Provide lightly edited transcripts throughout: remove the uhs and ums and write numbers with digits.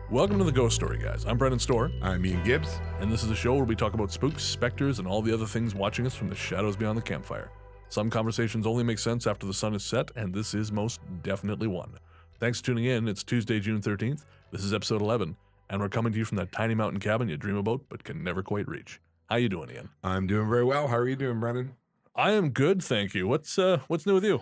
Welcome to the Ghost Story Guys. I'm Brendan Storr. I'm Ian Gibbs. And this is a show where we talk about spooks, specters, and all the other things watching us from the shadows beyond the campfire. Some conversations only make sense after the sun is set, and this is most definitely one. Thanks for tuning in. It's Tuesday, June 13th. This is episode 11, and we're coming to you from that tiny mountain cabin you dream about but can never quite reach. How you doing, Ian? I'm doing very well. How are you doing, Brendan? I am good, thank you. What's new with you?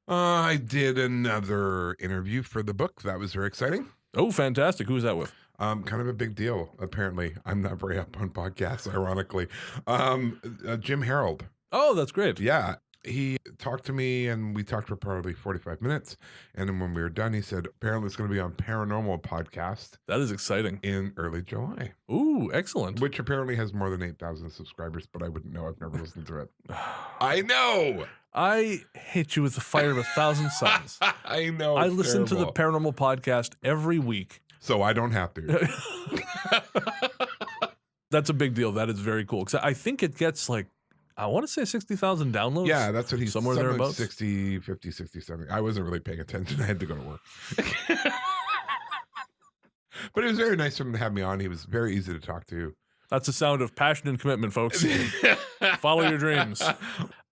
I did another interview for the book. That was very exciting. Oh, fantastic. Who was that with? Kind of a big deal, apparently. I'm not very up on podcasts, ironically. Jim Harold. Oh, that's great. Yeah. He talked to me, and we talked for probably 45 minutes. And then when we were done, he said, apparently it's going to be on Paranormal Podcast. That is exciting. In early July. Ooh, excellent. Which apparently has more than 8,000 subscribers, but I wouldn't know. I've never listened to it. I know! I hate you with the fire of 1,000 suns. I know. I listen to the Paranormal Podcast every week. So I don't have to. That's a big deal. That is very cool. Because I think it gets like, I want to say 60,000 downloads. Yeah, that's what he's somewhere thereabouts. 60, 50, 60, 70. I wasn't really paying attention. I had to go to work. But it was very nice of him to have me on. He was very easy to talk to. That's the sound of passion and commitment, folks. Follow your dreams.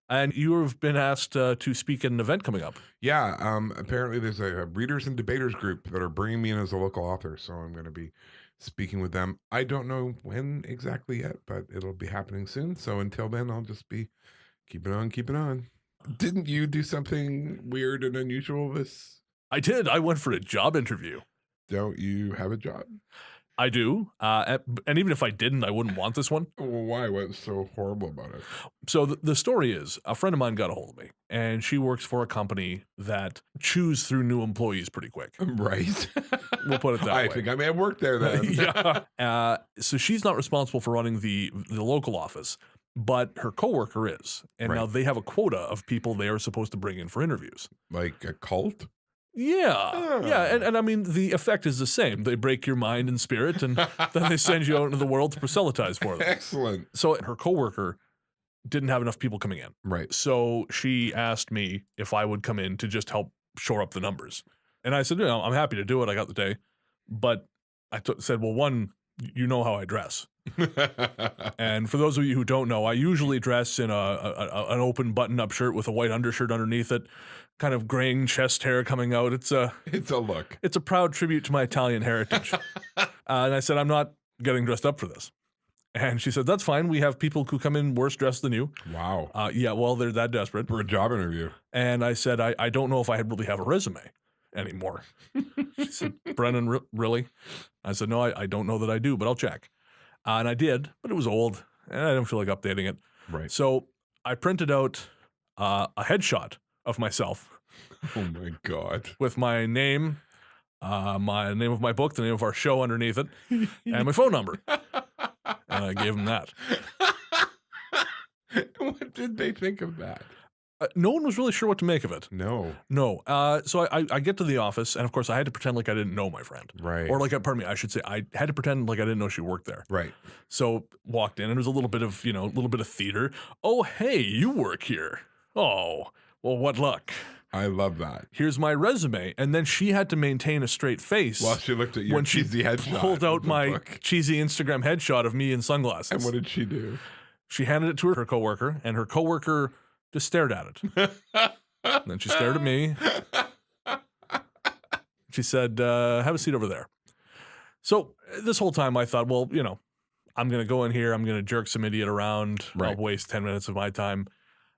And you have been asked to speak at an event coming up. Yeah, apparently there's a readers and debaters group that are bringing me in as a local author, so I'm going to be speaking with them. I don't know when exactly yet, but it'll be happening soon. So until then, I'll just be keeping on. Didn't you do something weird and unusual this? I did. I went for a job interview. Don't you have a job? I do. And even if I didn't, I wouldn't want this one. Well, why? What's so horrible about it? So the story is, a friend of mine got a hold of me, and she works for a company that chews through new employees pretty quick. Right. We'll put it that way. I think I may have worked there then. Yeah. So she's not responsible for running the local office, but her coworker is. And now they have a quota of people they are supposed to bring in for interviews. Like a cult? Yeah. Yeah. And I mean, the effect is the same. They break your mind and spirit, and then they send you out into the world to proselytize for them. Excellent. So her coworker didn't have enough people coming in. Right. So she asked me if I would come in to just help shore up the numbers. And I said, I'm happy to do it. I got the day. But I said, well, one, you know how I dress. And for those of you who don't know, I usually dress in an open button-up shirt with a white undershirt underneath it, kind of graying chest hair coming out. It's a look. It's a proud tribute to my Italian heritage. And I said, I'm not getting dressed up for this. And she said, that's fine. We have people who come in worse dressed than you. Wow. Yeah, well, they're that desperate. For a job interview. And I said, I don't know if I really have a resume anymore. She said, Brennan, really? I said, no, I don't know that I do, but I'll check. And I did, but it was old, and I didn't feel like updating it. Right. So I printed out a headshot of myself. Oh, my God. With my name of my book, the name of our show underneath it, and my phone number. And I gave them that. What did they think of that? No one was really sure what to make of it. No. So I get to the office, and of course I had to pretend like I didn't know my friend. Right. Or pardon me, I should say I had to pretend like I didn't know she worked there. Right. So walked in, and there was a little bit of theater. Oh, hey, you work here. Oh, well, what luck. I love that. Here's my resume. And then she had to maintain a straight face. While she looked at your cheesy headshot. Pulled out my cheesy Instagram headshot of me in sunglasses. And what did she do? She handed it to her coworker, and her coworker just stared at it. And then she stared at me. She said, have a seat over there. So this whole time I thought, well, I'm going to go in here. I'm going to jerk some idiot around. Right. I'll waste 10 minutes of my time.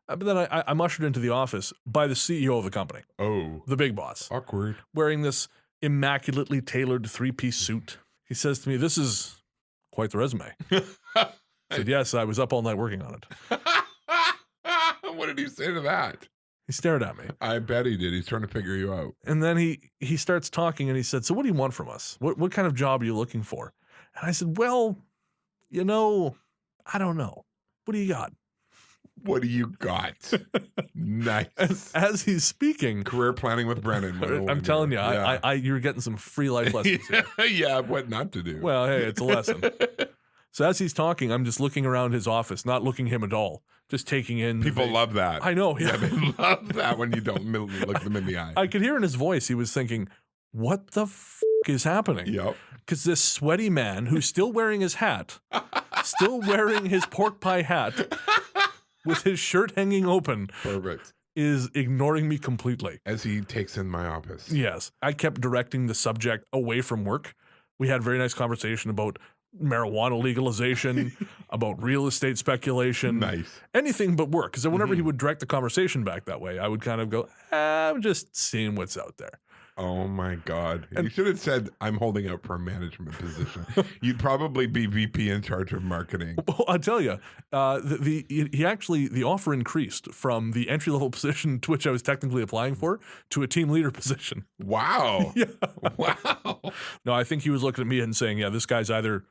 But then I'm ushered into the office by the CEO of the company. Oh. The big boss. Awkward. Wearing this immaculately tailored three-piece suit. He says to me, this is quite the resume. I said, yes, I was up all night working on it. What did he say to that? He stared at me. I bet he did. He's trying to figure you out. And then he starts talking, and he said, so what do you want from us? What kind of job are you looking for? And I said, well, I don't know. What do you got? What do you got? Nice. As he's speaking. Career planning with Brennan. I'm telling you, yeah. You're getting some free life lessons here. Yeah, what not to do. Well, hey, it's a lesson. So as he's talking, I'm just looking around his office, not looking him at all, just taking in. People love that. I know. Yeah, they love that when you don't look them in the eye. I could hear in his voice, he was thinking, what the f*** fuck is happening? Yep. Because this sweaty man who's still wearing his hat, still wearing his pork pie hat with his shirt hanging open, Perfect. is ignoring me completely. As he takes in my office. Yes. I kept directing the subject away from work. We had a very nice conversation about marijuana legalization, about real estate speculation, Nice. anything but work. Because whenever he would direct the conversation back that way, I would kind of go, I'm just seeing what's out there. Oh my God. You should have said, I'm holding out for a management position. You'd probably be VP in charge of marketing. Well, I'll tell you, the offer increased from the entry level position to which I was technically applying for to a team leader position. Wow. Yeah. Wow. No, I think he was looking at me and saying, yeah, this guy's either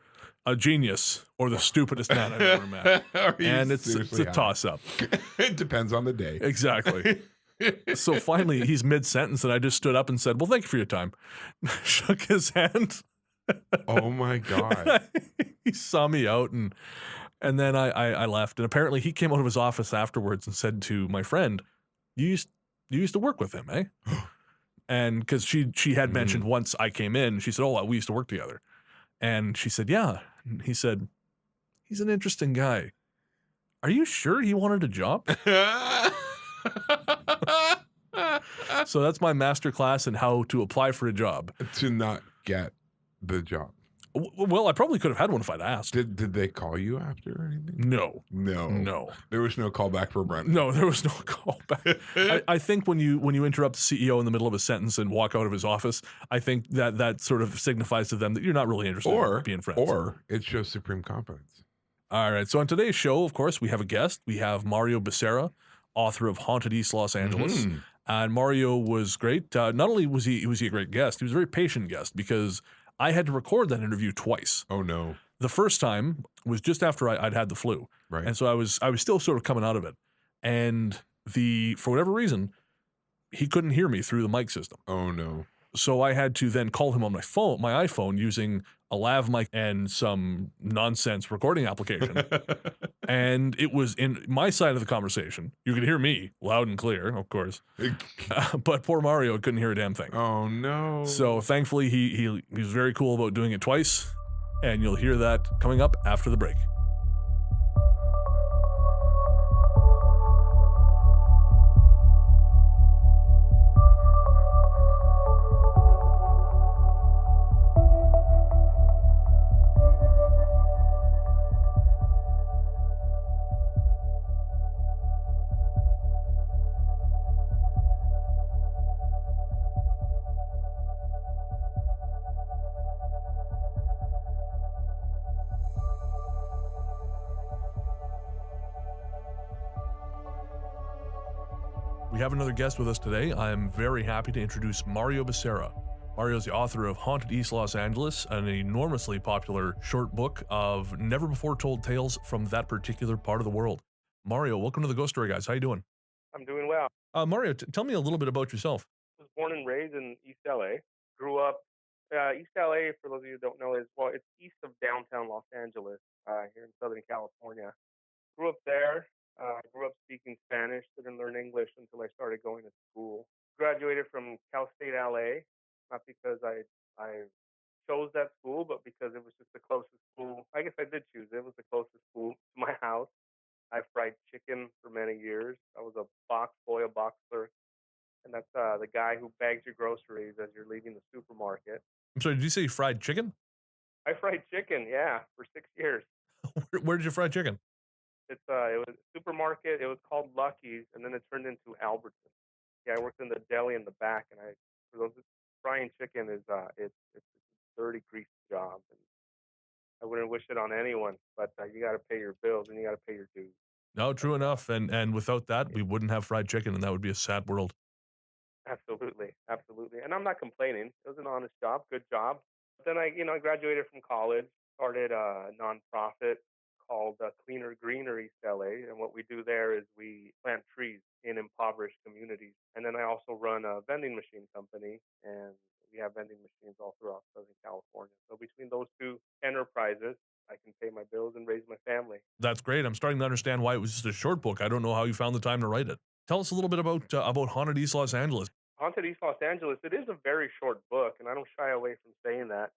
a genius or the stupidest man I've ever met. And it's a toss up. It depends on the day. Exactly. So finally, he's mid-sentence, and I just stood up and said, well, thank you for your time. Shook his hand. Oh, my God. He saw me out, and then I left. And apparently, he came out of his office afterwards and said to my friend, you used to work with him, eh? And because she had mentioned once I came in, she said, oh, we used to work together. And she said, yeah. And he said, he's an interesting guy. Are you sure he wanted a job? So that's my master class in how to apply for a job. To not get the job. Well, I probably could have had one if I'd asked. Did they call you after or anything? No. No. There was no callback for Brent. No, there was no callback. I think when you interrupt the CEO in the middle of a sentence and walk out of his office, I think that sort of signifies to them that you're not really interested in being friends. Or it shows supreme confidence. All right. So on today's show, of course, we have a guest. We have Mario Becerra, author of Haunted East Los Angeles. And Mario was great. Not only was he a great guest, he was a very patient guest because I had to record that interview twice. Oh, no. The first time was just after I'd had the flu. Right. And so I was still sort of coming out of it. And for whatever reason, he couldn't hear me through the mic system. Oh, no. So I had to then call him on my iPhone using a lav mic and some nonsense recording application. And it was in my side of the conversation. You could hear me loud and clear, of course. But poor Mario couldn't hear a damn thing. Oh, no. So thankfully, he was very cool about doing it twice. And you'll hear that coming up after the break. We have another guest with us today. I am very happy to introduce Mario Becerra. Mario is the author of Haunted East Los Angeles, an enormously popular short book of never-before-told tales from that particular part of the world. Mario, welcome to the Ghost Story Guys. How you doing? I'm doing well. Mario, tell me a little bit about yourself. I was born and raised in East LA. Grew up, East LA, for those of you who don't know, it's east of downtown Los Angeles, here in Southern California. Grew up there. Grew up speaking Spanish. Didn't learn English until I started going to school. Graduated from Cal State LA, not because I chose that school, but because it was just the closest school. I guess I did choose it. It was the closest school to my house. I fried chicken for many years. I was a box clerk. And that's the guy who bags your groceries as you're leaving the supermarket. I'm sorry, did you say fried chicken? I fried chicken, yeah, for 6 years. Where did you fry chicken? It was a supermarket. It was called Lucky's, and then it turned into Albertsons. Yeah, I worked in the deli in the back, and frying chicken is it's a dirty, greasy job, and I wouldn't wish it on anyone. But you got to pay your bills and you got to pay your dues. No, true enough. And without that, we wouldn't have fried chicken, and that would be a sad world. Absolutely. And I'm not complaining. It was an honest job, good job. But then I graduated from college, started a nonprofit called Cleaner Greener East LA, and what we do there is we plant trees in impoverished communities. And then I also run a vending machine company, and we have vending machines all throughout Southern California. So between those two enterprises, I can pay my bills and raise my family. That's great. I'm starting to understand why it was just a short book. I don't know how you found the time to write it. Tell us a little bit about Haunted East Los Angeles. Haunted East Los Angeles, it is a very short book, and I don't shy away from saying that.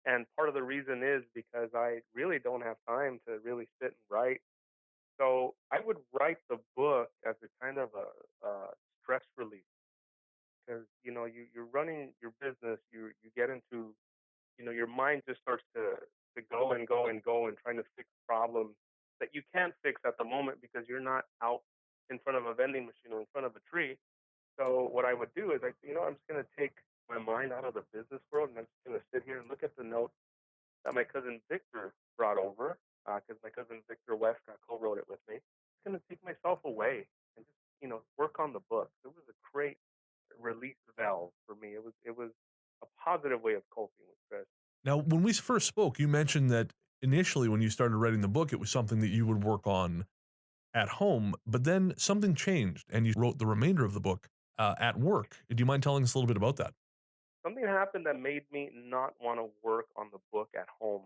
And part of the reason is because I really don't have time to really sit and write. So I would write the book as a kind of a stress relief because you're running your business, you get into your mind just starts to go and go and go and trying to fix problems that you can't fix at the moment because you're not out in front of a vending machine or in front of a tree. So what I would do is I'm just gonna take my mind out of the business world and I'm just gonna sit here and look at the notes that my cousin Victor brought over because my cousin Victor Westcott co-wrote it with me. I'm gonna take myself away and just work on the book. It was a great release valve for me. It was a positive way of coping with stress. Now, when we first spoke, you mentioned that initially when you started writing the book, it was something that you would work on at home, but then something changed and you wrote the remainder of the book at work. Do you mind telling us a little bit about that? Something happened that made me not want to work on the book at home.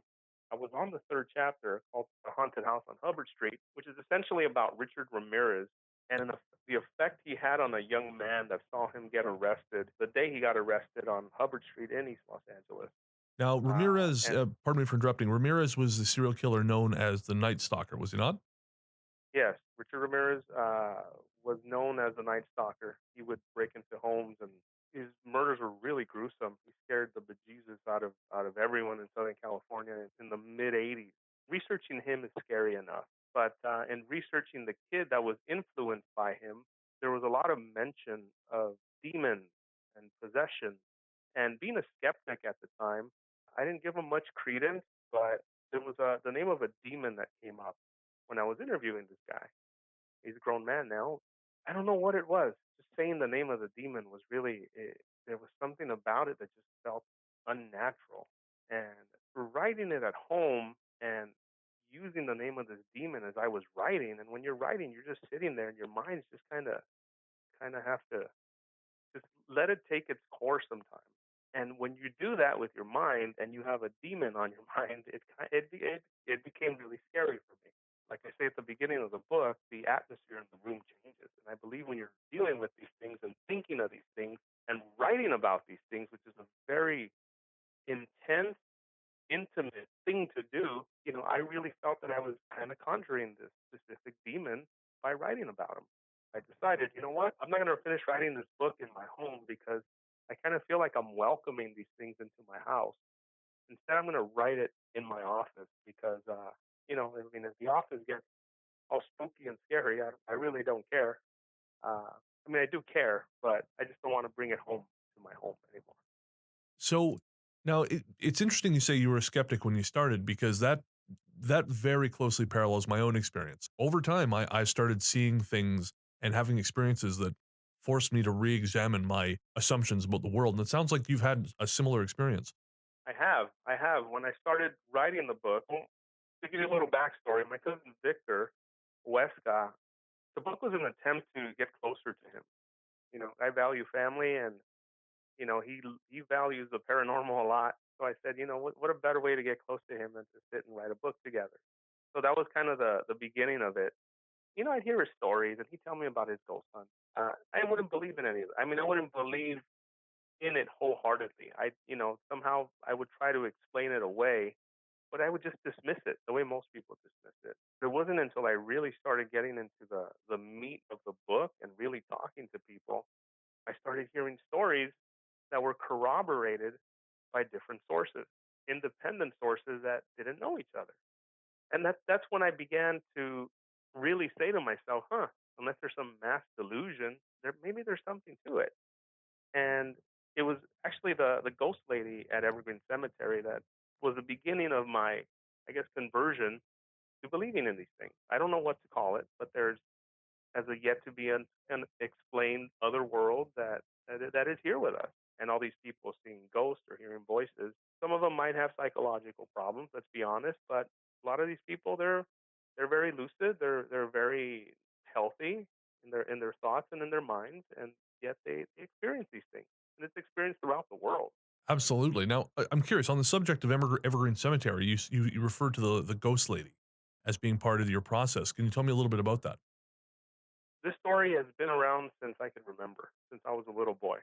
I was on the third chapter called The Haunted House on Hubbard Street, which is essentially about Richard Ramirez and the effect he had on a young man that saw him get arrested the day he got arrested on Hubbard Street in East Los Angeles. Now, Ramirez, And pardon me for interrupting, Ramirez was the serial killer known as the Night Stalker, was he not? yes, Richard Ramirez was known as the Night Stalker. He would break into homes, and his murders were really gruesome. He scared the bejesus out of everyone in Southern California in the mid '80s. Researching him is scary enough, but in researching the kid that was influenced by him, there was a lot of mention of demons and possession. And being a skeptic at the time, I didn't give him much credence, but there was the name of a demon that came up when I was interviewing this guy. He's a grown man now. I don't know what it was. Just saying the name of the demon was really, there was something about it that just felt unnatural. And for writing it at home and using the name of this demon as I was writing, and when you're writing, you're just sitting there and your mind's just kind of have to just let it take its course sometimes. And when you do that with your mind and you have a demon on your mind, it became really scary for me. Like I say at the beginning of the book, the atmosphere in the room changes. And I believe when you're dealing with these things and thinking of these things and writing about these things, which is a very intense, intimate thing to do, I really felt that I was kind of conjuring this specific demon by writing about him. I decided, you know what? I'm not going to finish writing this book in my home because I kind of feel like I'm welcoming these things into my house. Instead, I'm going to write it in my office because, I mean, if the office gets all spooky and scary, I really don't care. I mean, I do care, but I just don't want to bring it home to my home anymore. So now it's interesting you say you were a skeptic when you started because that very closely parallels my own experience. Over time, I started seeing things and having experiences that forced me to re-examine my assumptions about the world. And it sounds like you've had a similar experience. I have. I have. When I started writing the book, well, to give you a little backstory, my cousin Victor Westcott, the book was an attempt to get closer to him. I value family, and he values the paranormal a lot. So I said, what a better way to get close to him than to sit and write a book together. So that was kind of the beginning of it. I'd hear his stories, and he'd tell me about his ghost hunt. I wouldn't believe in any of it. I mean, I wouldn't believe in it wholeheartedly. Somehow I would try to explain it away, but I would just dismiss it the way most people dismiss it. It wasn't until I really started getting into the meat of the book and really talking to people, I started hearing stories that were corroborated by different sources, independent sources that didn't know each other. And that's when I began to really say to myself, unless there's some mass delusion, maybe there's something to it. And it was actually the ghost lady at Evergreen Cemetery that was the beginning of my, I guess, conversion to believing in these things. I don't know what to call it, but there's as a yet to be unexplained other world that is here with us. And all these people seeing ghosts or hearing voices. Some of them might have psychological problems. Let's be honest, but a lot of these people they're very lucid. They're very healthy in their thoughts and in their minds, and yet they experience these things, and it's experienced throughout the world. Absolutely. Now, I'm curious on the subject of Evergreen Cemetery. You referred to the ghost lady as being part of your process. Can you tell me a little bit about that? This story has been around since I can remember, since I was a little boy.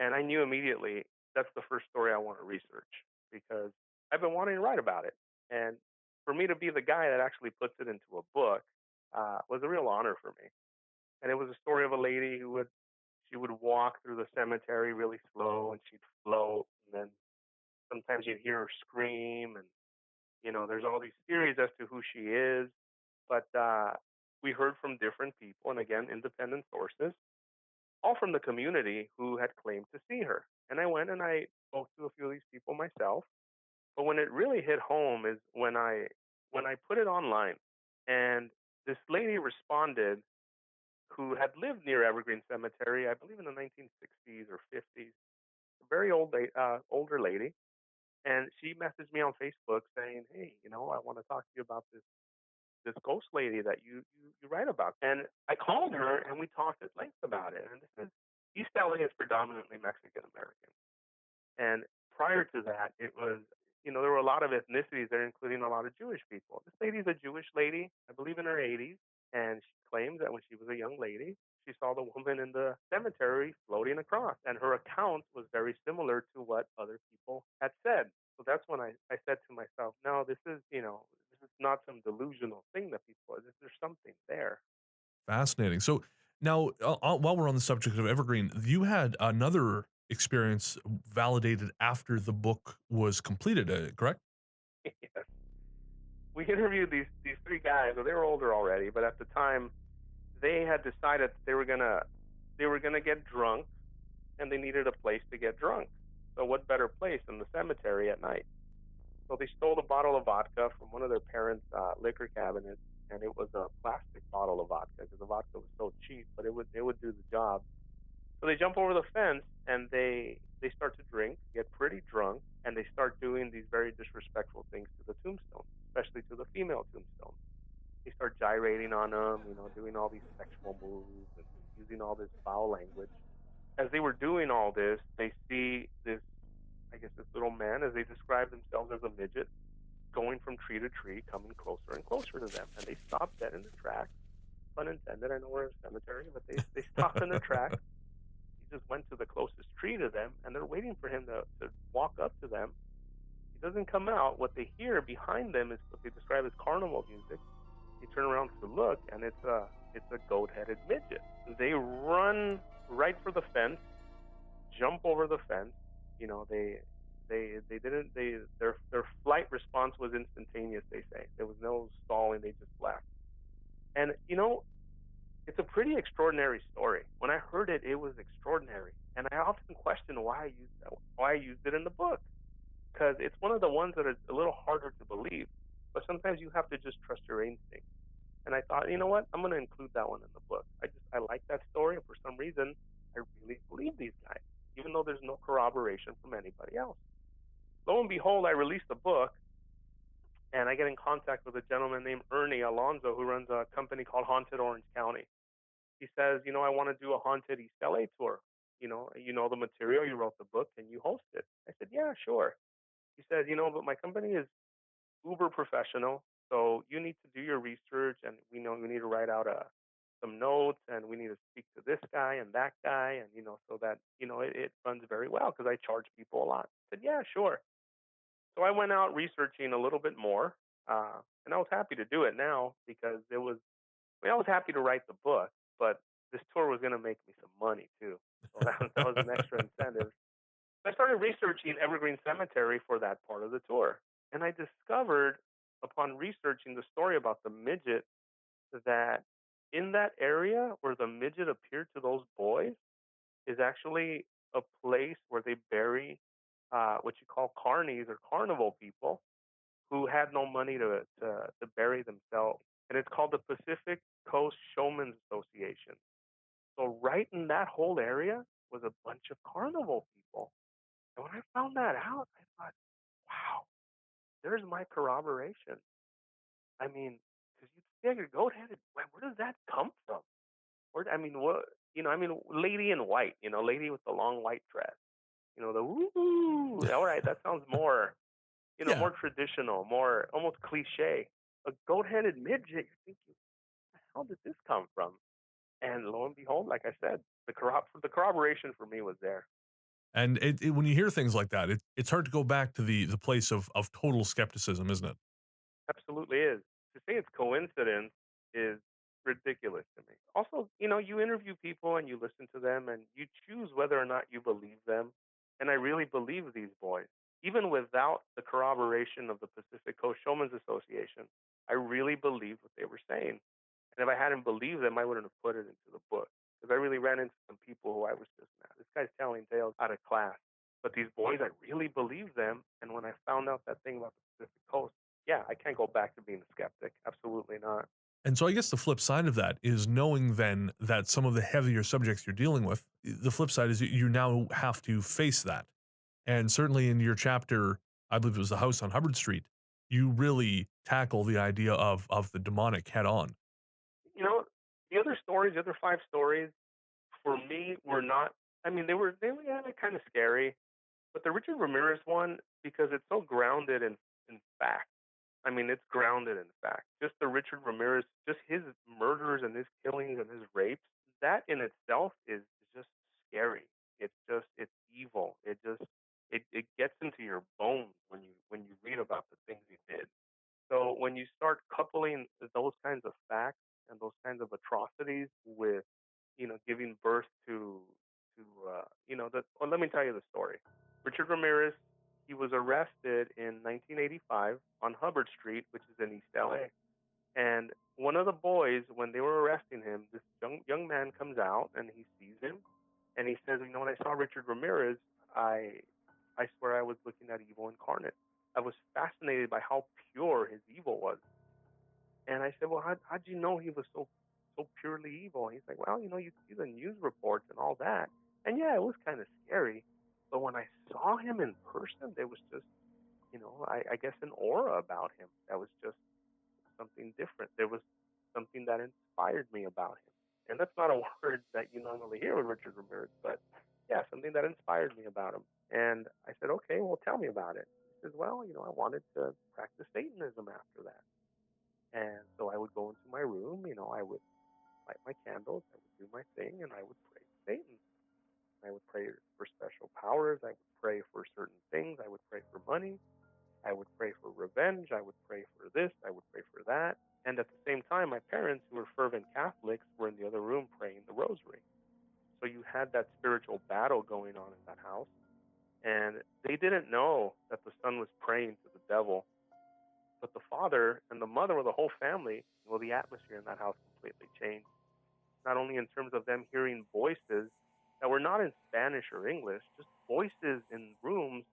And I knew immediately that's the first story I want to research because I've been wanting to write about it. And for me to be the guy that actually puts it into a book was a real honor for me. And it was a story of a lady who would walk through the cemetery really slow and she'd float, and then sometimes you'd hear her scream, and there's all these theories as to who she is, but we heard from different people, and again, independent sources, all from the community who had claimed to see her. And I went and I spoke to a few of these people myself. But when it really hit home is when I put it online, and this lady responded who had lived near Evergreen Cemetery, I believe in the 1960s or 50s, a very older lady, and she messaged me on Facebook saying, "Hey, I want to talk to you about this ghost lady that you write about." And I called her and we talked at length about it. And this is East LA is predominantly Mexican American. And prior to that, it was, there were a lot of ethnicities there, including a lot of Jewish people. This lady's a Jewish lady, I believe in her 80s, and she claims that when she was a young lady, she saw the woman in the cemetery floating across. And her account was very similar to what other people had said. So that's when I said to myself, no, this is not some delusional thing that people, there's something there. Fascinating. So now, while we're on the subject of Evergreen, you had another experience validated after the book was completed, correct? Yes. We interviewed these three guys. Well, they were older already, but at the time, they had decided they were gonna get drunk, and they needed a place to get drunk. So what better place than the cemetery at night? So they stole a bottle of vodka from one of their parents' liquor cabinets, and it was a plastic bottle of vodka because the vodka was so cheap, but it would do the job. So they jump over the fence and they start to drink, get pretty drunk, and they start doing these very disrespectful things to the tombstone, especially to the female tombstone. They start gyrating on them, doing all these sexual moves and using all this foul language. As they were doing all this, they see this, I guess, this little man, as they describe themselves as a midget, going from tree to tree, coming closer and closer to them. And they stop dead in their tracks. Pun intended. I know we're in a cemetery, but they stop in their tracks. He just went to the closest tree to them, and they're waiting for him to walk up to them. He doesn't come out. What they hear behind them is what they describe as carnival music. They turn around to look, and it's a goat-headed midget. They run right for the fence, jump over the fence. They didn't. Their flight response was instantaneous. They say there was no stalling. They just left. And it's a pretty extraordinary story. When I heard it, it was extraordinary, and I often question why I used it in the book, because it's one of the ones that is a little harder to believe. But sometimes you have to just trust your instinct. And I thought, you know what? I'm going to include that one in the book. I like that story, and for some reason, I really believe these guys, even though there's no corroboration from anybody else. Lo and behold, I released the book, and I get in contact with a gentleman named Ernie Alonso, who runs a company called Haunted Orange County. He says, I want to do a haunted East LA tour. You know the material, you wrote the book, and you host it. I said, yeah, sure. He says, but my company is uber professional, so you need to do your research, and we know you need to write out some notes, and we need to speak to this guy and that guy, and so that it runs very well, because I charge people a lot. I said, yeah, sure. So I went out researching a little bit more, and I was happy to do it now, because I was happy to write the book, but this tour was going to make me some money too, so that was an extra incentive. I started researching Evergreen Cemetery for that part of the tour. And I discovered, upon researching the story about the midget, that in that area where the midget appeared to those boys is actually a place where they bury what you call carnies or carnival people who had no money to bury themselves. And it's called the Pacific Coast Showmen's Association. So right in that whole area was a bunch of carnival people. And when I found that out, I thought, wow, there's my corroboration. I mean, because you figure goat-headed, where does that come from? What, lady in white, lady with the long white dress, the woo. All right, that sounds more, Yeah. more traditional, more almost cliche. A goat-headed midget, you're thinking, how did this come from? And lo and behold, like I said, the corroboration for me was there. And when you hear things like that, it's hard to go back to the place of total skepticism, isn't it? Absolutely is. To say it's coincidence is ridiculous to me. Also, you interview people and you listen to them and you choose whether or not you believe them. And I really believe these boys. Even without the corroboration of the Pacific Coast Showmen's Association, I really believed what they were saying. And if I hadn't believed them, I wouldn't have put it into the book. Because I really ran into some people who I was just, nah, this guy's telling tales out of class. But these boys, I really believed them. And when I found out that thing about the Pacific Coast, yeah, I can't go back to being a skeptic. Absolutely not. And so I guess the flip side of that is knowing then that some of the heavier subjects you're dealing with, the flip side is you now have to face that. And certainly in your chapter, I believe it was the house on Hubbard Street, you really tackle the idea of the demonic head on. You know, the other stories, the other 5 stories, for me were not. I mean, they were kind of scary, but the Richard Ramirez one, because it's so grounded in fact. I mean, it's grounded in fact. Just the Richard Ramirez, just his murders and his killings and his rapes, that in itself is just scary. It's evil. It gets into your bones when you read about the things he did. So when you start coupling those kinds of facts and those kinds of atrocities with, giving birth let me tell you the story. Richard Ramirez, he was arrested in 1985 on Hubbard Street, which is in East LA. And one of the boys, when they were arresting him, this young man comes out and he sees him, and he says, when I saw Richard Ramirez, I swear I was looking at evil incarnate. I was fascinated by how pure his evil was. And I said, well, how'd you know he was so purely evil? And he's like, well, you see the news reports and all that. And yeah, it was kind of scary. But when I saw him in person, there was just, I guess an aura about him that was just something different. There was something that inspired me about him. And that's not a word that you normally hear with Richard Ramirez, but yeah, something that inspired me about him. And I said, okay, well, tell me about it. He says, well, I wanted to practice Satanism after that. And so I would go into my room, I would light my candles, I would do my thing, and I would pray to Satan. I would pray for special powers. I would pray for certain things. I would pray for money. I would pray for revenge. I would pray for this. I would pray for that. And at the same time, my parents, who were fervent Catholics, were in the other room praying the rosary. So you had that spiritual battle going on in that house. And they didn't know that the son was praying to the devil. But the father and the mother, or the whole family, the atmosphere in that house completely changed. Not only in terms of them hearing voices that were not in Spanish or English, just voices in rooms,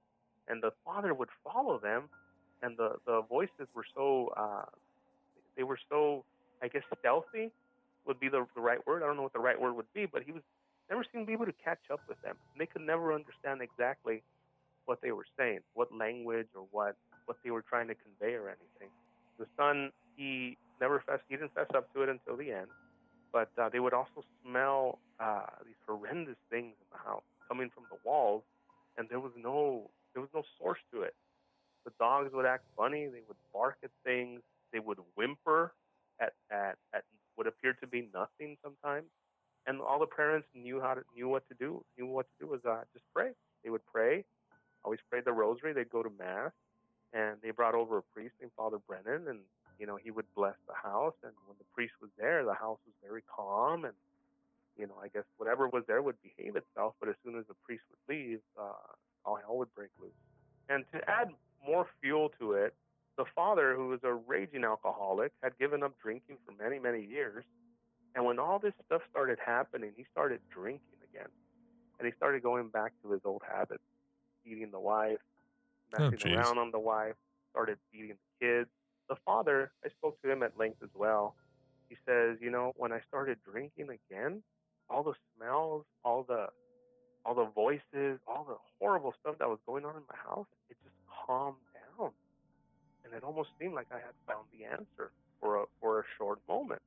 and the father would follow them, and the voices were so they were so, I guess, stealthy would be the right word. I don't know what the right word would be, but he was never seemed to be able to catch up with them. And they could never understand exactly what they were saying, what language or what they were trying to convey or anything. The son, he didn't fess up to it until the end, but they would also smell these horrendous things in the house coming from the walls, and there was no source to it. The dogs would act funny. They would bark at things. They would whimper at what appeared to be nothing sometimes. And all the parents knew what to do. Knew what to do was just pray. They would pray. Always prayed the rosary. They'd go to mass, and they brought over a priest named Father Brennan, and he would bless the house. And when the priest was there, the house was very calm, and I guess whatever was there would behave itself. But as soon as the priest would leave, all hell would break loose. And to add more fuel to it, the father, who was a raging alcoholic, had given up drinking for many, many years. And when all this stuff started happening, he started drinking again. And he started going back to his old habits, beating the wife, messing around on the wife, started beating the kids. The father, I spoke to him at length as well. He says, when I started drinking again, all the smells, all the voices, all the horrible stuff that was going on in my house, it just calmed down. And it almost seemed like I had found the answer for a short moment.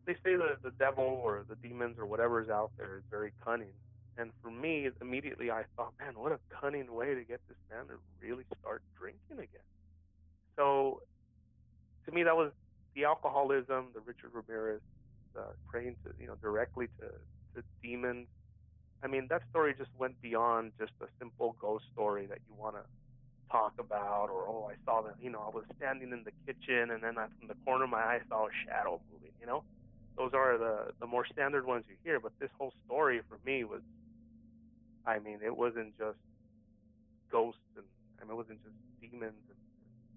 They say the devil or the demons or whatever is out there is very cunning. And for me, immediately I thought, man, what a cunning way to get this man to really start drinking again. So to me, that was the alcoholism, the Richard Ramirez, praying to directly to demons. I mean, that story just went beyond just a simple ghost story that you want to talk about, or oh, I saw that, I was standing in the kitchen and then from the corner of my eye I saw a shadow moving. Those are the more standard ones you hear. But this whole story for me was, I mean, it wasn't just ghosts it wasn't just demons and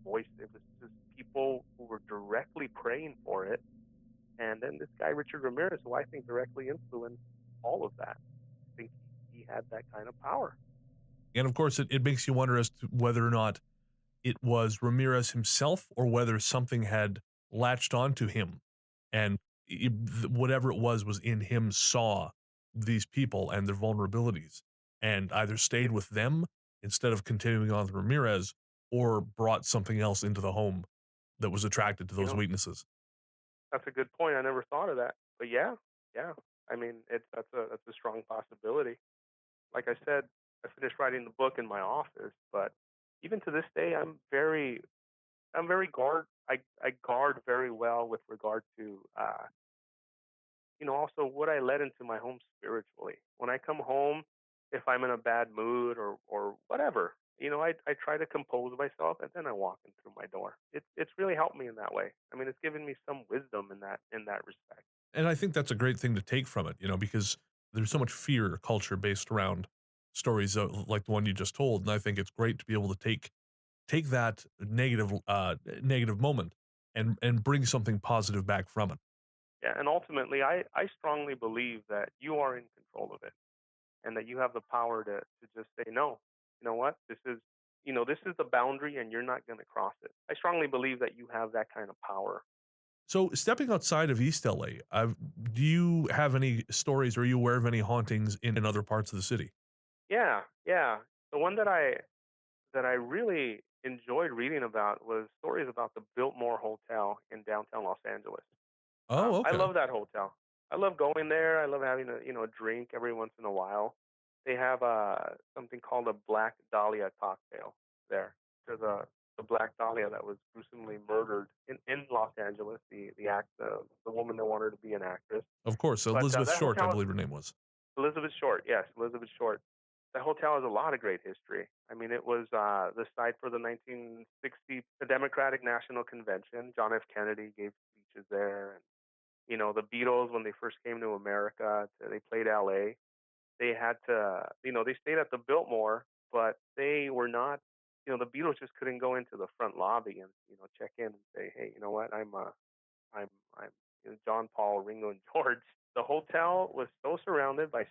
voices. It was just people who were directly praying for it. And then this guy Richard Ramirez, who I think directly influenced all of that. I think he had that kind of power. And of course, it makes you wonder as to whether or not it was Ramirez himself or whether something had latched onto him, and whatever it was in him saw these people and their vulnerabilities and either stayed with them instead of continuing on with Ramirez, or brought something else into the home that was attracted to those weaknesses. That's a good point. I never thought of that. But yeah. I mean, that's a strong possibility. Like I said, I finished writing the book in my office, but even to this day, I'm very guard. I guard very well with regard to also what I let into my home spiritually. When I come home, if I'm in a bad mood or whatever, I try to compose myself and then I walk in through my door. It's really helped me in that way. I mean, it's given me some wisdom in that respect. And I think that's a great thing to take from it, because there's so much fear culture based around stories like the one you just told. And I think it's great to be able to take that negative moment and bring something positive back from it. Yeah, and ultimately, I strongly believe that you are in control of it, and that you have the power to just say no. You know what? This is the boundary, and you're not going to cross it. I strongly believe that you have that kind of power. So, stepping outside of East LA, do you have any stories, or are you aware of any hauntings in other parts of the city? Yeah. The one that I really enjoyed reading about was stories about the Biltmore Hotel in downtown Los Angeles. Oh, I okay. love that hotel. I love going there. I love having a drink every once in a while. They have something called a Black Dahlia cocktail there. There's the Black Dahlia that was gruesomely murdered in Los Angeles. The woman that wanted to be an actress. Of course, But Elizabeth that Short, I hotel, believe her name was. Elizabeth Short. Yes, Elizabeth Short. That hotel has a lot of great history. I mean, it was the site for the 1960 the Democratic National Convention. John F. Kennedy gave speeches there, and the Beatles, when they first came to America, they played LA. They had to, they stayed at the Biltmore, but they were not, the Beatles just couldn't go into the front lobby and, check in and say, hey, you know what, I'm John, Paul, Ringo, and George. The hotel was surrounded by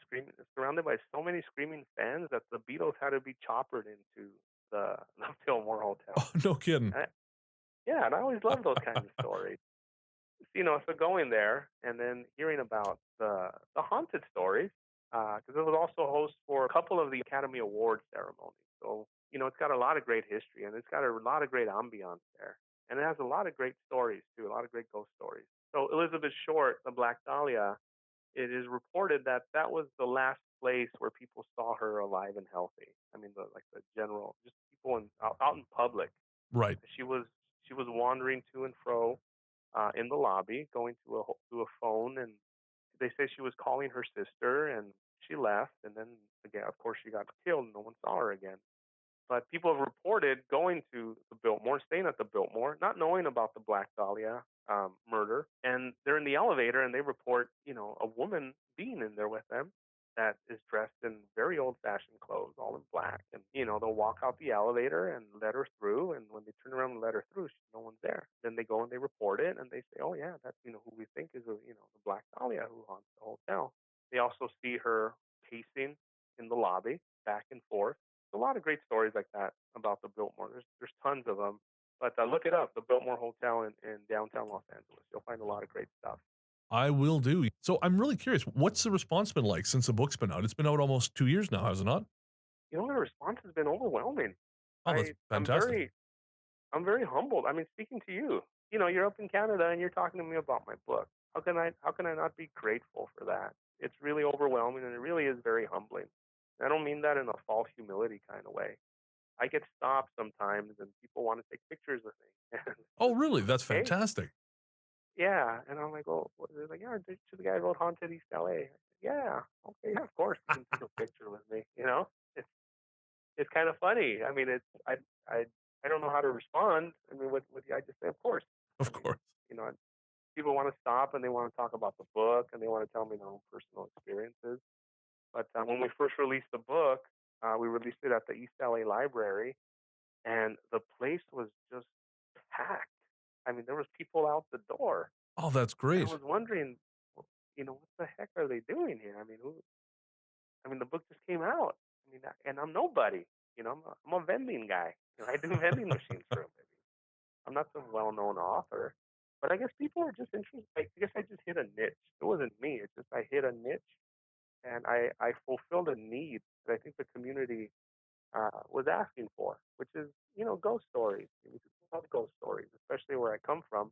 so many screaming fans that the Beatles had to be choppered into the Biltmore Hotel. Oh, no kidding. Yeah, and I always love those kinds of stories. So going there and then hearing about the haunted stories, because it was also host for a couple of the Academy Award ceremonies. So, it's got a lot of great history, and it's got a lot of great ambiance there. And it has a lot of great stories, too, a lot of great ghost stories. So Elizabeth Short, the Black Dahlia, it is reported that that was the last place where people saw her alive and healthy. I mean, the general, just people out in public. Right. She was wandering to and fro in the lobby, going to a phone, and they say she was calling her sister, and she left, and then again, of course, she got killed. No one saw her again. But people have reported going to the Biltmore, staying at the Biltmore, not knowing about the Black Dahlia murder, and they're in the elevator, and they report, a woman being in there with them that is dressed in very old-fashioned clothes, all in black, and they'll walk out the elevator and let her through, and when they turn around and let her through, no one's there. Then they go and they report it, and they say, oh yeah, that's who we think is the Black Dahlia who haunts the hotel. They also see her pacing in the lobby back and forth. A lot of great stories like that about the Biltmore. There's tons of them, but look it up, the Biltmore Hotel in downtown Los Angeles. You'll find a lot of great stuff. I will do. So I'm really curious, what's the response been like since the book's been out? It's been out almost 2 years now, has it not? The response has been overwhelming. Oh, that's fantastic. I'm very humbled. I mean, speaking to you, you're up in Canada and you're talking to me about my book. How can I not be grateful for that? It's really overwhelming, and it really is very humbling. I don't mean that in a false humility kind of way. I get stopped sometimes, and people want to take pictures with me. Oh, really? That's Hey, fantastic. yeah, and I'm like, oh, they're like, yeah, to the guy who wrote Haunted East LA. yeah, okay, yeah, of course, you can take a picture with me. It's it's kind of funny. I mean, I I don't know how to respond. I mean, with I just say, of course. I Of mean, course. you know, people want to stop and they want to talk about the book and they want to tell me their own personal experiences. But when we first released the book, we released it at the East LA Library, and the place was just packed. I mean, there was people out the door, Oh, that's and I great. was wondering, well, what the heck are they doing here? I mean, the book just came out. I mean, and I'm nobody. I'm a vending guy. I do vending machines for a living. I'm not some well-known author, but I guess people are just interested. I guess I just hit a niche. It wasn't me. It's just I hit a niche, and I fulfilled a need that I think the community was asking for, which is ghost stories. We love ghost stories, especially where I come from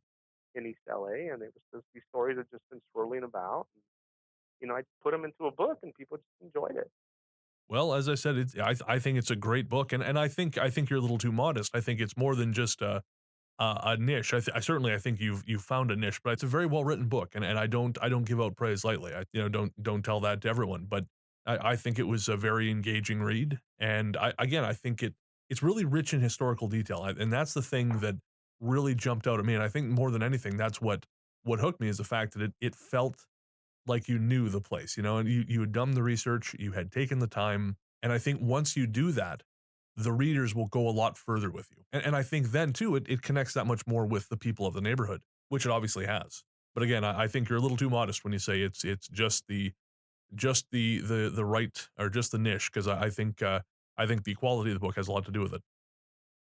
in East LA, and it was just these stories that just been swirling about. And, I put them into a book, and people just enjoyed it. Well, as I said, I think it's a great book, and I think you're a little too modest. I think it's more than just a niche. I certainly I think you've found a niche, but it's a very well written book, and I don't give out praise lightly. Don't tell that to everyone, but I think it was a very engaging read, and I think it's really rich in historical detail, and that's the thing that really jumped out at me. And I think more than anything, that's what hooked me is the fact that it felt like you knew the place, and you had done the research, you had taken the time, and I think once you do that, the readers will go a lot further with you. And I think then too, it connects that much more with the people of the neighborhood, which it obviously has. But again, I think you're a little too modest when you say it's just the right or just the niche, because I think the quality of the book has a lot to do with it.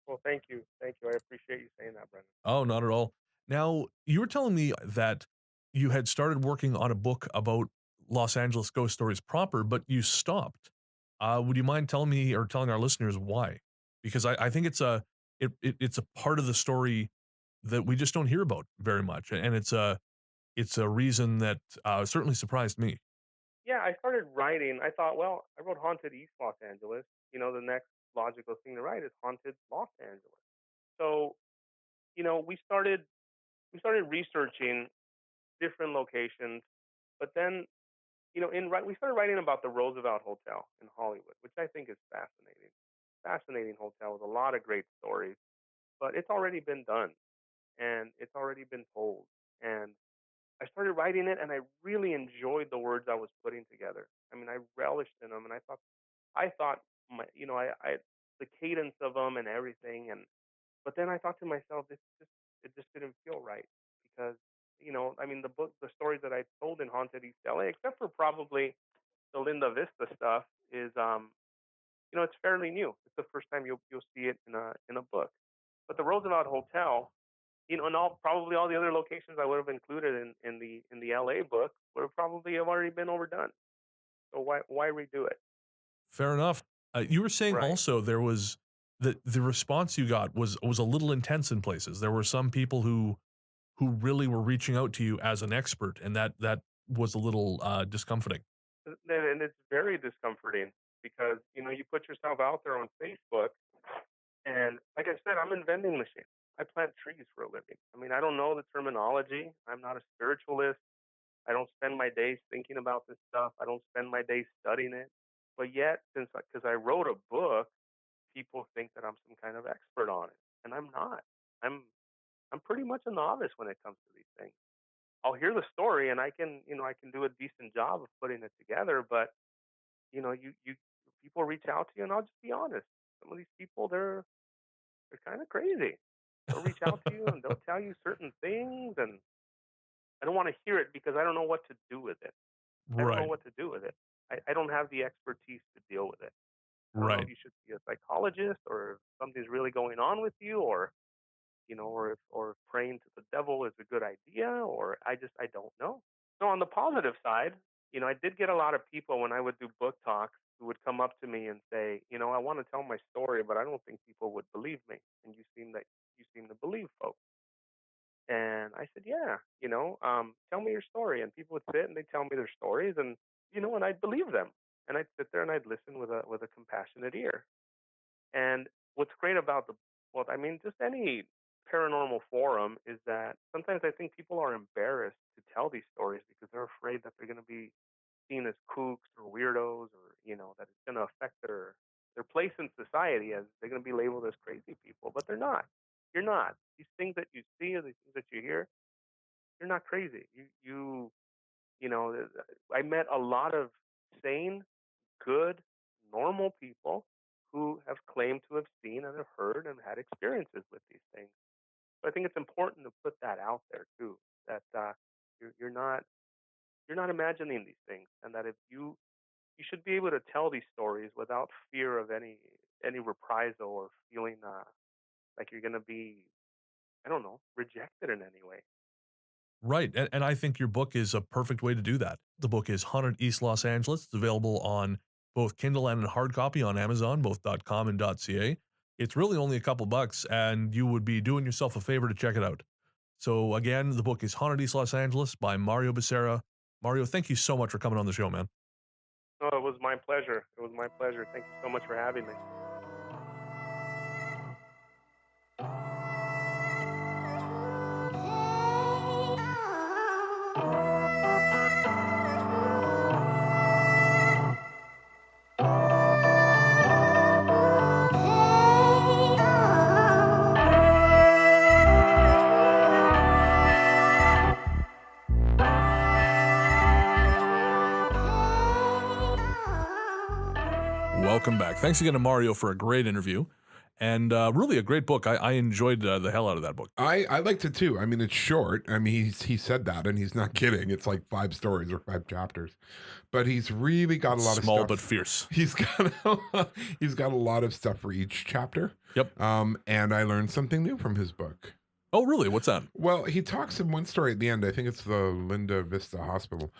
Well, thank you. I appreciate you saying that, Brendan. Oh, not at all. Now, you were telling me that you had started working on a book about Los Angeles ghost stories proper, but you stopped. Would you mind telling me or telling our listeners why? Because I think it's a part of the story that we just don't hear about very much, and it's a reason that certainly surprised me. Yeah, I started writing. I thought, well, I wrote Haunted East Los Angeles. The next logical thing to write is Haunted Los Angeles. So, we started researching different locations, but then, we started writing about the Roosevelt Hotel in Hollywood, which I think is fascinating. Fascinating hotel with a lot of great stories, but it's already been done and it's already been told. And I started writing it, and I really enjoyed the words I was putting together. I mean, I relished in them, and I thought, I the cadence of them and everything, and but then I thought to myself, it just didn't feel right because, the stories that I told in Haunted East LA, except for probably the Linda Vista stuff, is it's fairly new. It's the first time you'll see it in a book. But the Roosevelt Hotel, and probably all the other locations I would have included in the LA book would have probably have already been overdone. So why redo it? Fair enough. You were saying Right. also there was the response you got was a little intense in places. There were some people who really were reaching out to you as an expert, and that was a little discomforting. And it's very discomforting because you put yourself out there on Facebook, and like I said, I'm in vending machines. I plant trees for a living. I mean, I don't know the terminology. I'm not a spiritualist. I don't spend my days thinking about this stuff. I don't spend my days studying it. But yet, because I wrote a book, people think that I'm some kind of expert on it, and I'm not. I'm I'm pretty much a novice when it comes to these things. I'll hear the story, and I can do a decent job of putting it together. But you people reach out to you, and I'll just be honest. Some of these people, they're kind of crazy. They'll reach out to you, and they'll tell you certain things, and I don't want to hear it because I don't know what to do with it. I don't know Right, what to do with it. I don't have the expertise to deal with it. I don't know if right. you should see a psychologist or if something's really going on with you, or if praying to the devil is a good idea, or I don't know. So on the positive side, I did get a lot of people when I would do book talks who would come up to me and say, I want to tell my story, but I don't think people would believe me. And you seem to believe folks. And I said, yeah, tell me your story. And people would sit and they'd tell me their stories, and I'd believe them. And I'd sit there and I'd listen with a compassionate ear. And what's great about just any paranormal forum is that sometimes I think people are embarrassed to tell these stories because they're afraid that they're going to be seen as kooks or weirdos, or that it's going to affect their place in society, as they're going to be labeled as crazy people, but they're not. You're not. These things that you see or these things that you hear, you're not crazy. I met a lot of sane, good, normal people who have claimed to have seen and have heard and had experiences with these things. So I think it's important to put that out there too, that you're not imagining these things, and that if you should be able to tell these stories without fear of any reprisal, or feeling like you're going to be, I don't know, rejected in any way. Right. And I think your book is a perfect way to do that. The book is Haunted East Los Angeles. It's available on both Kindle and in hard copy on Amazon, both .com and .ca. It's really only a couple bucks, and you would be doing yourself a favor to check it out. So again, the book is Haunted East Los Angeles by Mario Becerra. Mario, thank you so much for coming on the show, man. Oh, it was my pleasure. It was my pleasure. Thank you so much for having me. Welcome back. Thanks again to Mario for a great interview, and really a great book. I enjoyed the hell out of that book. I liked it too. I mean, it's short. I mean, he said that, and he's not kidding. It's like 5 stories or 5 chapters, but he's really got a lot of Small stuff. but fierce. He's got a lot of stuff for each chapter. Yep. And I learned something new from his book. Oh, really? What's that? Well, he talks in one story at the end. I think it's the Linda Vista Hospital.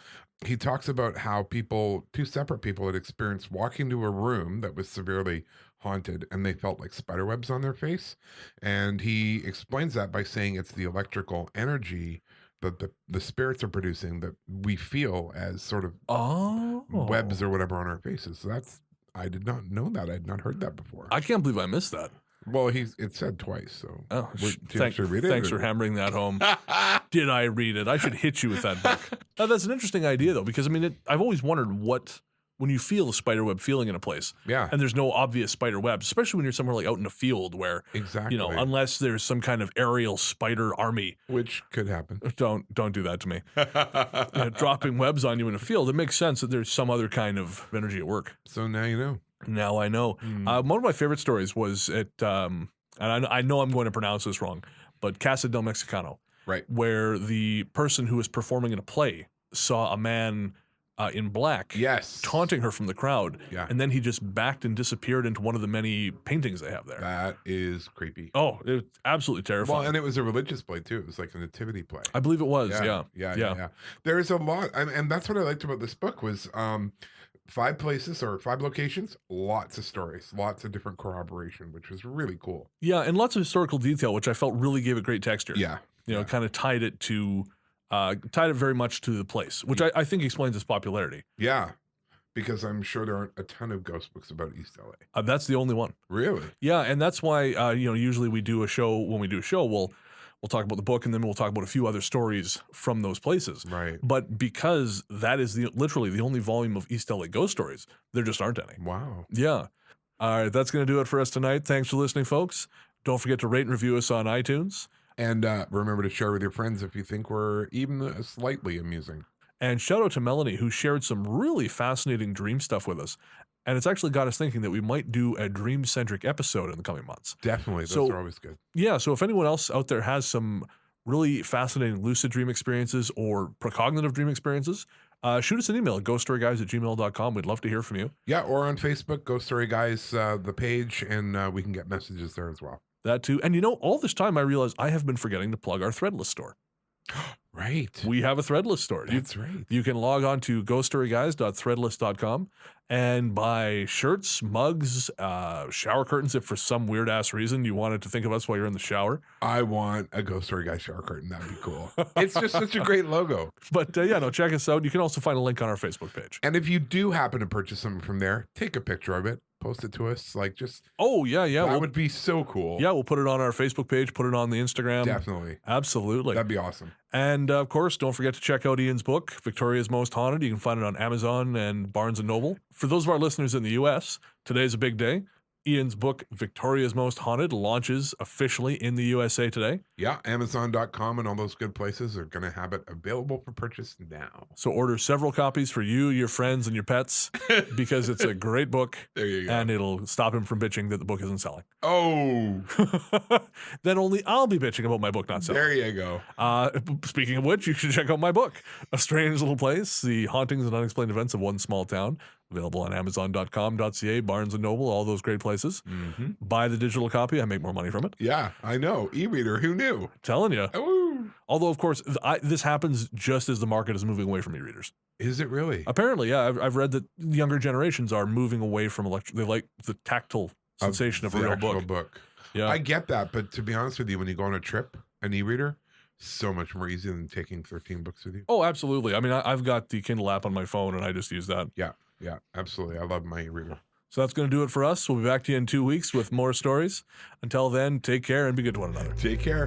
He talks about how 2 separate people had experienced walking to a room that was severely haunted, and they felt like spider webs on their face. And he explains that by saying it's the electrical energy that the spirits are producing that we feel as sort of webs or whatever on our faces. So I did not know that. I had not heard that before. I can't believe I missed that. Well, it said twice, so. Oh, thanks for hammering that home. Did I read it? I should hit you with that book. That's an interesting idea, though, because I mean, I've always wondered when you feel a spider web feeling in a place, and there's no obvious spider webs, especially when you're somewhere like out in a field where, exactly, unless there's some kind of aerial spider army, which could happen. Don't do that to me. Dropping webs on you in a field, it makes sense that there's some other kind of energy at work. So now you know. Now I know. One of my favorite stories was at, and I know I'm going to pronounce this wrong, but Casa del Mexicano, right, where the person who was performing in a play saw a man in black, taunting her from the crowd, and then he just backed and disappeared into one of the many paintings they have there. That is creepy. Oh, it's absolutely terrifying. Well, and it was a religious play too. It was like a nativity play. I believe it was. Yeah. There's a lot, and that's what I liked about this book was 5 places or 5 locations, lots of stories, lots of different corroboration, which was really cool. Yeah, and lots of historical detail, which I felt really gave it great texture. Yeah. Kind of tied it very much to the place, which I think explains its popularity. Yeah, because I'm sure there aren't a ton of ghost books about East LA. That's the only one. Really? Yeah, and that's why usually we do a show. When we do a show, we'll talk about the book, and then we'll talk about a few other stories from those places. Right. But because that is literally the only volume of East LA ghost stories, there just aren't any. Wow. Yeah. All right, that's going to do it for us tonight. Thanks for listening, folks. Don't forget to rate and review us on iTunes. And remember to share with your friends if you think we're even slightly amusing. And shout out to Melanie, who shared some really fascinating dream stuff with us. And it's actually got us thinking that we might do a dream-centric episode in the coming months. Definitely. Those are always good. Yeah. So if anyone else out there has some really fascinating lucid dream experiences or precognitive dream experiences, shoot us an email at ghoststoryguys@gmail.com. We'd love to hear from you. Yeah. Or on Facebook, Ghost Story Guys, the page, and we can get messages there as well. That too. And all this time I realized I have been forgetting to plug our Threadless store. Right. We have a Threadless store. That's right. You can log on to ghoststoryguys.threadless.com and buy shirts, mugs, shower curtains if for some weird-ass reason you wanted to think of us while you're in the shower. I want a Ghost Story Guys shower curtain. That'd be cool. It's just such a great logo. But check us out. You can also find a link on our Facebook page. And if you do happen to purchase something from there, take a picture of it. post it to us? Like, just Oh, yeah. that would be so cool. Yeah, we'll put it on our Facebook page, put it on the Instagram. Definitely. Absolutely. That'd be awesome. And of course, don't forget to check out Ian's book, Victoria's Most Haunted. You can find it on Amazon and Barnes & Noble. For those of our listeners in the U.S., today's a big day. Ian's book, Victoria's Most Haunted, launches officially in the USA today. Yeah, Amazon.com and all those good places are going to have it available for purchase now. So order several copies for you, your friends, and your pets because it's a great book. There you go. And it'll stop him from bitching that the book isn't selling. Oh, Then only I'll be bitching about my book not selling. there you go. Speaking of which, you should check out my book, A Strange Little Place, The Hauntings and Unexplained Events of One Small Town. Available on Amazon.com.ca, Barnes & Noble, all those great places. Mm-hmm. Buy the digital copy. I make more money from it. Yeah, I know. E-reader, who knew? Telling you. Ooh. Although, of course, this happens just as the market is moving away from e-readers. Is it really? Apparently, yeah. I've read that younger generations are moving away from they like the tactile sensation of a the real actual book. book. Yeah. I get that, but to be honest with you, when you go on a trip, an e-reader, so much more easy than taking 13 books with you. Oh, absolutely. I mean, I've got the Kindle app on my phone, and I just use that. Yeah, absolutely. I love my e-reader. So that's going to do it for us. We'll be back to you in 2 weeks with more stories. Until then, take care and be good to one another. Take care.